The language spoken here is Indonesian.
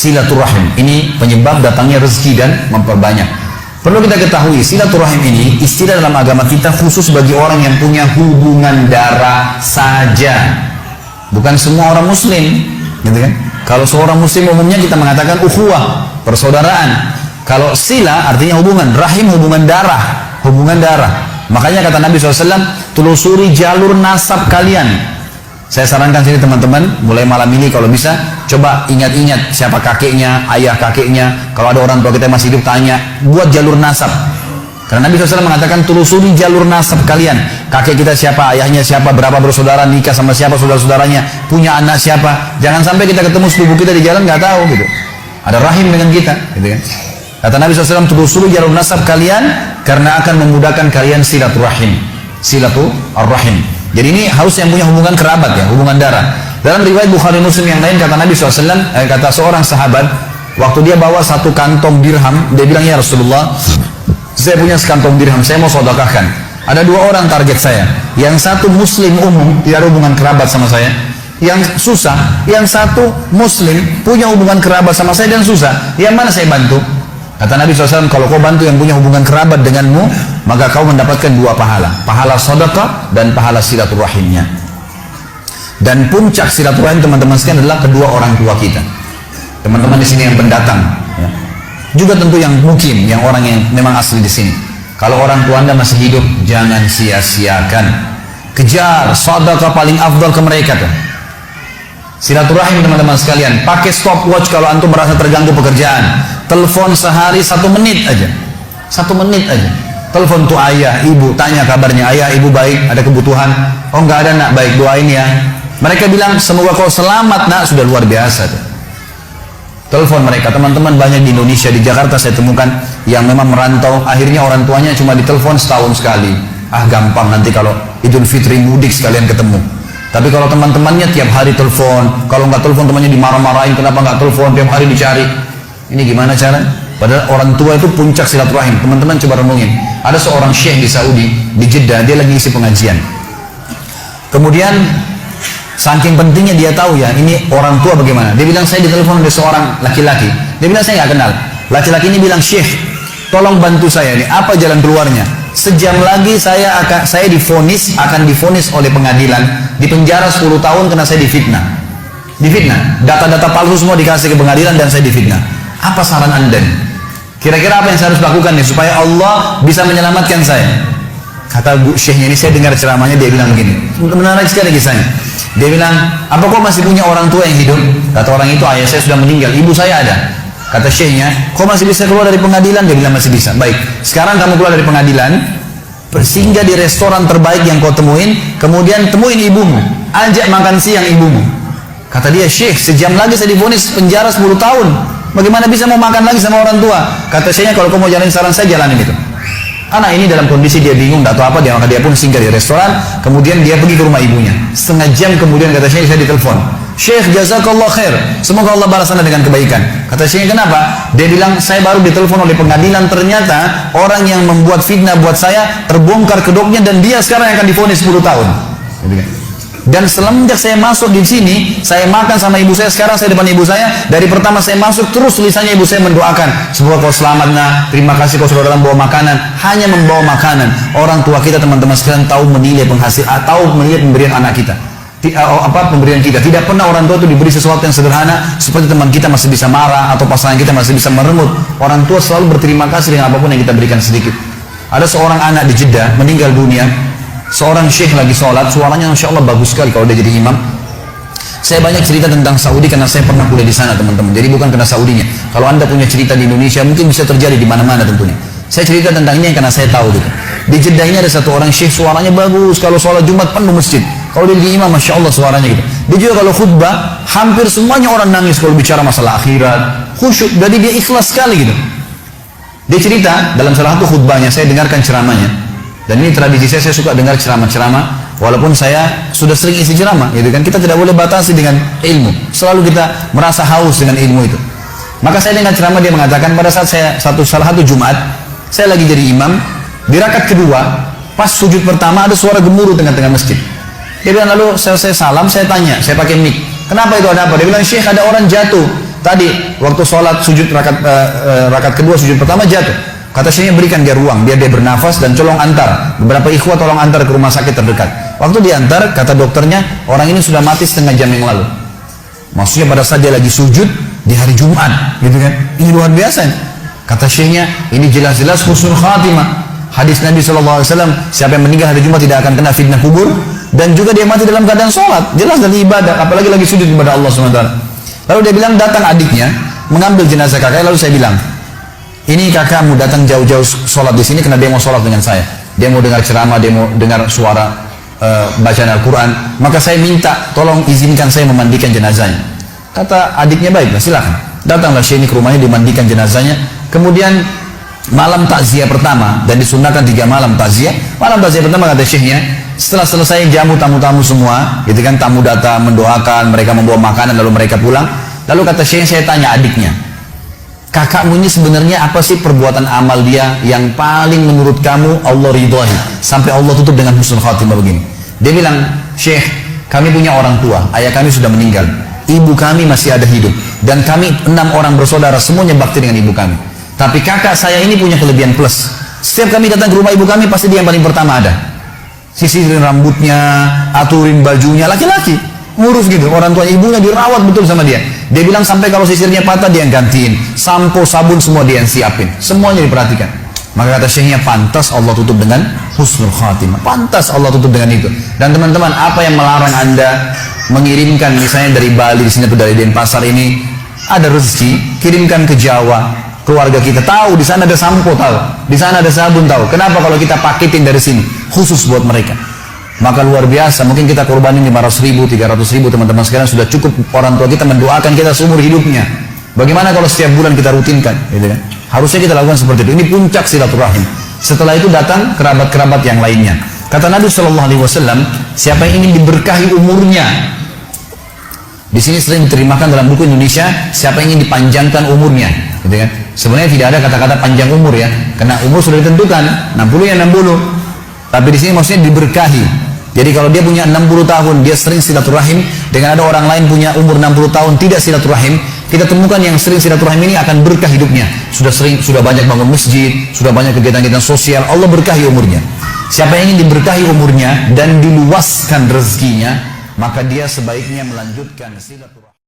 silaturahim. Ini penyebab datangnya rezeki dan memperbanyak. Perlu kita ketahui, silaturahim ini istilah dalam agama kita khusus bagi orang yang punya hubungan darah saja. Bukan semua orang muslim, gitu kan? Kalau seorang muslim umumnya kita mengatakan ukhuwah, persaudaraan. Kalau sila artinya hubungan, rahim hubungan darah, hubungan darah. Makanya kata Nabi SAW, telusuri jalur nasab kalian. Saya sarankan sini teman-teman, mulai malam ini kalau bisa, coba ingat-ingat siapa kakeknya, ayah kakeknya. Kalau ada orang tua kita masih hidup, tanya, buat jalur nasab. Karena Nabi SAW mengatakan, telusuri jalur nasab kalian. Kakek kita siapa, ayahnya siapa, berapa bersaudara, nikah sama siapa, saudara-saudaranya, punya anak siapa. Jangan sampai kita ketemu sepupu kita di jalan, nggak tahu gitu. Ada rahim dengan kita, gitu kan. Kata Nabi SAW, telusuri jalur nasab kalian, karena akan memudahkan kalian silaturahim. Silaturahim. Jadi ini harus yang punya hubungan kerabat ya, hubungan darah. Dalam riwayat Bukhari Muslim yang lain kata Nabi SAW, kata seorang sahabat, waktu dia bawa satu kantong dirham, dia bilang, ya Rasulullah, saya punya sekantong dirham, saya mau sedekahkan. Ada dua orang target saya. Yang satu muslim umum, tidak ada hubungan kerabat sama saya. Yang susah, yang satu muslim, punya hubungan kerabat sama saya dan susah. Yang mana saya bantu? Kata Nabi SAW, kalau kau bantu yang punya hubungan kerabat denganmu, maka kau mendapatkan dua pahala. Pahala sedekah dan pahala silaturahimnya. Dan puncak silaturahim teman-teman sekalian adalah kedua orang tua kita. Teman-teman di sini yang pendatang. Ya. Juga tentu yang mukim, yang orang yang memang asli di sini. Kalau orang tua Anda masih hidup, jangan sia-siakan. Kejar sedekah paling afdal ke mereka tuh. Silaturahim teman-teman sekalian, pakai stopwatch kalau antum merasa terganggu pekerjaan. Telepon sehari 1 menit aja. 1 menit aja. Telepon tuh ayah, ibu, tanya kabarnya. Ayah, ibu baik, ada kebutuhan? Oh enggak ada nak, baik doain ya. Mereka bilang, semoga kau selamat nak, sudah luar biasa tuh. Telepon mereka, teman-teman banyak di Indonesia, di Jakarta saya temukan yang memang merantau, akhirnya orang tuanya cuma ditelepon setahun sekali. Ah gampang nanti kalau Idul Fitri mudik sekalian ketemu. Tapi kalau teman-temannya tiap hari telepon, kalau nggak telepon temannya dimarah-marahin, kenapa nggak telepon, tiap hari dicari. Ini gimana cara? Padahal orang tua itu puncak silaturahim. Teman-teman coba renungin. Ada seorang syekh di Saudi, di Jeddah, dia lagi isi pengajian. Kemudian saking pentingnya dia tahu ya, ini orang tua bagaimana. Dia bilang, saya ditelepon oleh seorang laki-laki. Dia bilang, saya nggak kenal. Laki-laki ini bilang, syekh, tolong bantu saya nih. Apa jalan keluarnya? Sejam lagi saya akan divonis oleh pengadilan, dipenjara 10 tahun karena saya difitnah. Difitnah. Data-data palsu semua dikasih ke pengadilan dan saya difitnah. Apa saran Anda? Kira-kira apa yang saya harus lakukan nih supaya Allah bisa menyelamatkan saya? Kata syekhnya ini, saya dengar ceramahnya, dia bilang begini. Menarik sekali kisahnya. Dia bilang, apa kau masih punya orang tua yang hidup? Kata orang itu, ayah saya sudah meninggal, ibu saya ada. Kata syekhnya, kau masih bisa keluar dari pengadilan? Dia bilang masih bisa. Baik, sekarang kamu keluar dari pengadilan, singgah di restoran terbaik yang kau temuin, kemudian temuin ibumu, ajak makan siang ibumu. Kata dia, syekh, sejam lagi saya divonis penjara 10 tahun. Bagaimana bisa mau makan lagi sama orang tua? Kata syekhnya, kalau kau mau jalanin saran saya, jalanin itu. Anak ini dalam kondisi dia bingung, tak tahu apa, maka dia pun singgah di restoran, kemudian dia pergi ke rumah ibunya. Setengah jam kemudian kata syekh, saya ditelepon. Syekh, jazakallah khair, semoga Allah balas Anda dengan kebaikan. Kata syekhnya, kenapa? Dia bilang, saya baru ditelepon oleh pengadilan, ternyata orang yang membuat fitnah buat saya terbongkar kedoknya dan dia sekarang akan divonis 10 tahun. Dan semenjak saya masuk di sini, saya makan sama ibu saya, sekarang saya depan ibu saya, dari pertama saya masuk terus tulisannya ibu saya mendoakan, semoga kau selamat nak, terima kasih kau sudah datang bawa makanan. Hanya membawa makanan. Orang tua kita teman-teman sekalian tahu menilai penghasil, tahu menilai pemberian anak kita. Pemberian kita. Tidak pernah orang tua itu diberi sesuatu yang sederhana seperti teman kita masih bisa marah atau pasangan kita masih bisa meremut. Orang tua selalu berterima kasih dengan apapun yang kita berikan sedikit. Ada seorang anak di Jeddah meninggal dunia. Seorang syekh lagi sholat, suaranya Masya Allah bagus sekali kalau dia jadi imam. Saya banyak cerita tentang Saudi karena saya pernah kuliah di sana teman-teman. Jadi bukan karena Saudinya. Kalau Anda punya cerita di Indonesia mungkin bisa terjadi di mana-mana tentunya. Saya cerita tentang ini karena saya tahu gitu. Di Jeddah ini ada satu orang syekh, suaranya bagus. Kalau sholat Jumat penuh masjid. Kalau dia jadi imam, Masya Allah suaranya gitu. Dia juga kalau khutbah, hampir semuanya orang nangis kalau bicara masalah akhirat, khusyuk. Jadi dia ikhlas sekali gitu. Dia cerita dalam salah satu khutbahnya, saya dengarkan ceramahnya. Dan ini tradisi saya suka dengar ceramah-ceramah. Walaupun saya sudah sering isi ceramah, gitu kan. Kita tidak boleh batasi dengan ilmu. Selalu kita merasa haus dengan ilmu itu. Maka saya dengar ceramah, dia mengatakan pada saat saya salah satu Jumat, saya lagi jadi imam, di rakaat kedua, pas sujud pertama ada suara gemuruh tengah-tengah masjid. Dia bilang, lalu selesai salam, saya tanya, saya pakai mic, kenapa itu, ada apa? Dia bilang, syekh, ada orang jatuh Tadi waktu sholat sujud rakaat kedua sujud pertama jatuh. Kata syekhnya berikan dia ruang biar dia bernafas dan tolong antar. Beberapa ikhwah tolong antar ke rumah sakit terdekat. Waktu diantar kata dokternya orang ini sudah mati setengah jam yang lalu. Maksudnya pada saat dia lagi sujud di hari Jumat, gitu kan? Ini luar biasa. Kata syekhnya ini jelas-jelas husnul khatimah. Hadis Nabi SAW, siapa yang meninggal hari Jumat tidak akan kena fitnah kubur dan juga dia mati dalam keadaan sholat. Jelas dari ibadah, apalagi lagi sujud kepada Allah SWT. Lalu dia bilang datang adiknya mengambil jenazah kakaknya. Lalu saya bilang, ini kakakmu datang jauh-jauh sholat di sini karena dia mau sholat dengan saya. Dia mau dengar ceramah, dia mau dengar suara bacaan Al-Quran. Maka saya minta tolong izinkan saya memandikan jenazahnya. Kata adiknya baiklah silakan. Datanglah Syekh ini ke rumahnya dimandikan jenazahnya. Kemudian malam takziah pertama dan disunahkan 3 malam takziah. Malam takziah pertama kata Syekhnya setelah selesai jamu tamu-tamu semua, gitu kan, tamu datang mendoakan, mereka membawa makanan lalu mereka pulang. Lalu kata Syekh saya tanya adiknya, kakakmu ini sebenarnya apa sih perbuatan amal dia yang paling menurut kamu Allah ridhoi sampai Allah tutup dengan husnul khatimah begini? Dia bilang, Syekh, kami punya orang tua, ayah kami sudah meninggal, ibu kami masih ada hidup, dan kami 6 orang bersaudara semuanya bakti dengan ibu kami. Tapi kakak saya ini punya kelebihan plus. Setiap kami datang ke rumah ibu kami pasti dia yang paling pertama ada. Sisirin rambutnya, aturin bajunya, laki-laki ngurus gitu, orang tua ibunya dirawat betul sama dia. Dia bilang sampai kalau sisirnya patah dia yang gantiin, sampo, sabun semua dia yang siapin, semuanya diperhatikan. Maka kata Syekhnya pantas Allah tutup dengan husnul khatimah, pantas Allah tutup dengan itu. Dan teman-teman, apa yang melarang anda mengirimkan misalnya dari Bali di sini atau dari Denpasar ini ada rezeki, kirimkan ke Jawa, keluarga kita tahu di sana ada sampo, tahu di sana ada sabun, tahu. Kenapa kalau kita paketin dari sini khusus buat mereka? Maka luar biasa, mungkin kita korbanin 500.000, 300.000 teman-teman sekalian, sudah cukup orang tua kita mendoakan kita seumur hidupnya. Bagaimana kalau setiap bulan kita rutinkan, gitu kan? Harusnya kita lakukan seperti itu. Ini puncak silaturahim. Setelah itu datang kerabat-kerabat yang lainnya. Kata Nabi SAW, siapa yang ingin diberkahi umurnya, di sini sering diterjemahkan dalam buku Indonesia, siapa yang ingin dipanjangkan umurnya, gitu kan? Sebenarnya tidak ada kata-kata panjang umur ya, karena umur sudah ditentukan, 60 ya 60. Tapi di sini maksudnya diberkahi. Jadi kalau dia punya 60 tahun, dia sering silaturahim, dengan ada orang lain punya umur 60 tahun tidak silaturahim, kita temukan yang sering silaturahim ini akan berkah hidupnya. Sudah banyak bangun masjid, sudah banyak kegiatan-kegiatan sosial, Allah berkahi umurnya. Siapa yang ingin diberkahi umurnya dan diluaskan rezekinya, maka dia sebaiknya melanjutkan silaturahim.